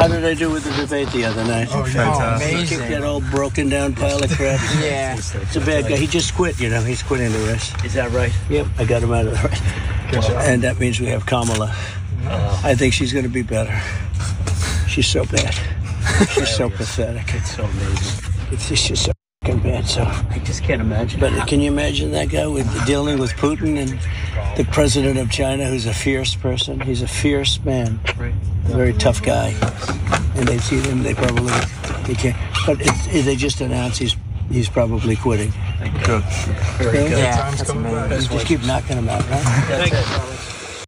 How did I do with the debate the other night? Oh, fantastic. Amazing. Kicked that old broken down pile of crap. Yeah. It's a bad guy. He just quit, you know. He's quitting the race. Is that right? Yep, I got him out of the race. Good job. And that means we have Kamala. I think she's going to be better. She's so bad. She's so pathetic. It's so amazing. It's just so fucking bad. So I just can't imagine. But can you imagine that guy dealing with Putin and the president of China, who's a fierce person? He's a fierce man, Right. a very tough guy. And they see him, they can't. But they just announced he's probably quitting. Good. Very good. Yeah, Yeah, time's that's coming back. amazing. Just keep knocking him out, right? That's it.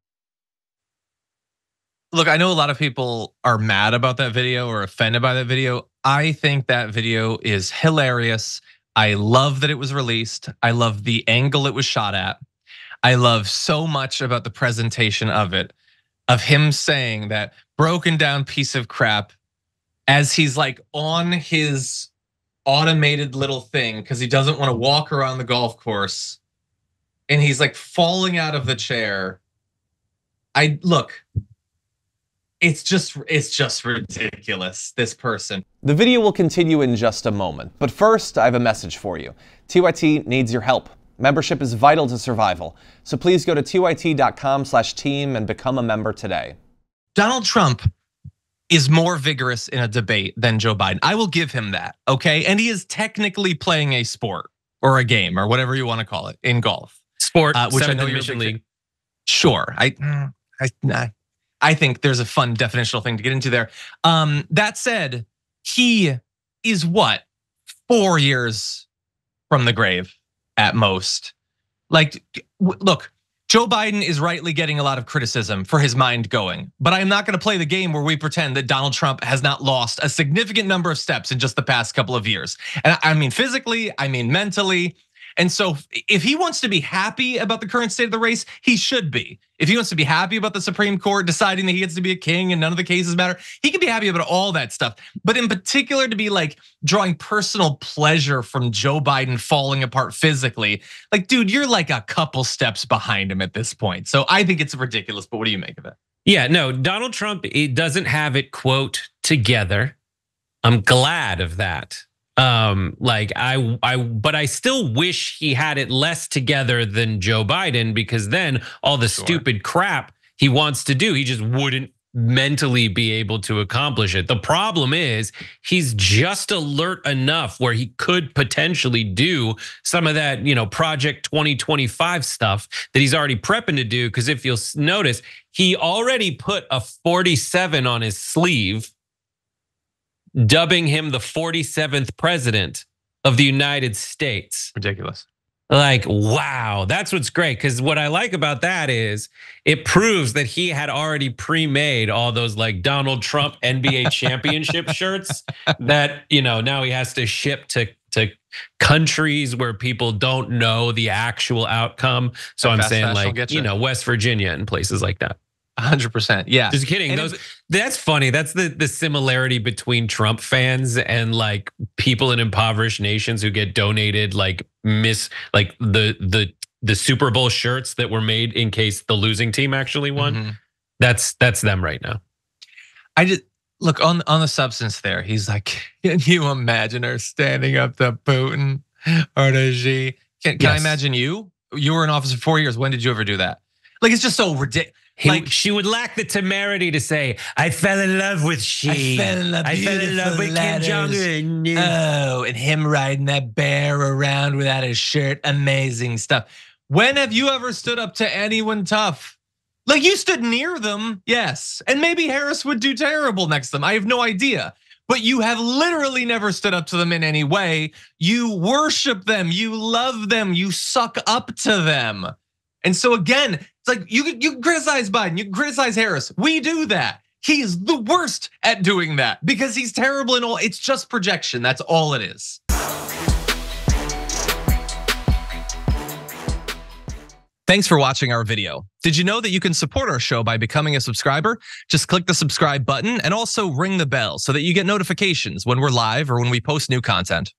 Look, I know a lot of people are mad about that video or offended by that video. I think that video is hilarious. I love that it was released. I love the angle it was shot at. I love so much about the presentation of it, of him saying that broken down piece of crap as he's like on his automated little thing because he doesn't want to walk around the golf course and he's like falling out of the chair. It's just ridiculous, this person. The video will continue in just a moment, but first I have a message for you. TYT needs your help. Membership is vital to survival, so please go to tyt.com/team and become a member today. Donald Trump is more vigorous in a debate than Joe Biden. I will give him that, okay? And he is technically playing a sport or a game or whatever you want to call it in golf. Sport, which I know seventh you're Mission big League. Sure, I think there's a fun definitional thing to get into there. That said, he is what, 4 years from the grave at most. Like, look, Joe Biden is rightly getting a lot of criticism for his mind going, but I am not going to play the game where we pretend that Donald Trump has not lost a significant number of steps in just the past couple of years. And I mean physically, I mean mentally. And so if he wants to be happy about the current state of the race, he should be. If he wants to be happy about the Supreme Court deciding that he gets to be a king and none of the cases matter, he can be happy about all that stuff. But in particular, to be like drawing personal pleasure from Joe Biden falling apart physically, like, dude, you're like a couple steps behind him at this point. So I think it's ridiculous, but what do you make of it? Yeah, no, Donald Trump, he doesn't have it, quote, together. I'm glad of that. But I still wish he had it less together than Joe Biden, because then all the stupid crap he wants to do, he just wouldn't mentally be able to accomplish it. The problem is he's just alert enough where he could potentially do some of that, Project 2025 stuff that he's already prepping to do. Because if you'll notice, he already put a 47 on his sleeve, dubbing him the 47th president of the United States. Ridiculous. Like, wow, that's what's great. Because what I like about that is it proves that he had already pre-made all those like Donald Trump NBA championship shirts that, now he has to ship to countries where people don't know the actual outcome. So I'm saying like, West Virginia and places like that. 100%. Yeah. Just kidding. That's funny. That's the similarity between Trump fans and like people in impoverished nations who get donated the Super Bowl shirts that were made in case the losing team actually won. Mm-hmm. That's them right now. I just look on the substance there. He's like, can you imagine her standing up to Putin or to Xi? Can I imagine you? You were in office for 4 years. When did you ever do that? Like, it's just so ridiculous. She would lack the temerity to say, I fell in love with Xi. I fell in love with Kim Jong-un. Oh, and him riding that bear around without his shirt. Amazing stuff. When have you ever stood up to anyone tough? Like, you stood near them, yes. And maybe Harris would do terrible next to them. I have no idea. But you have literally never stood up to them in any way. You worship them. You love them. You suck up to them. And so again, it's like you can criticize Biden, you can criticize Harris. We do that. He's the worst at doing that because he's terrible and all. It's just projection. That's all it is. Thanks for watching our video. Did you know that you can support our show by becoming a subscriber? Just click the subscribe button and also ring the bell so that you get notifications when we're live or when we post new content.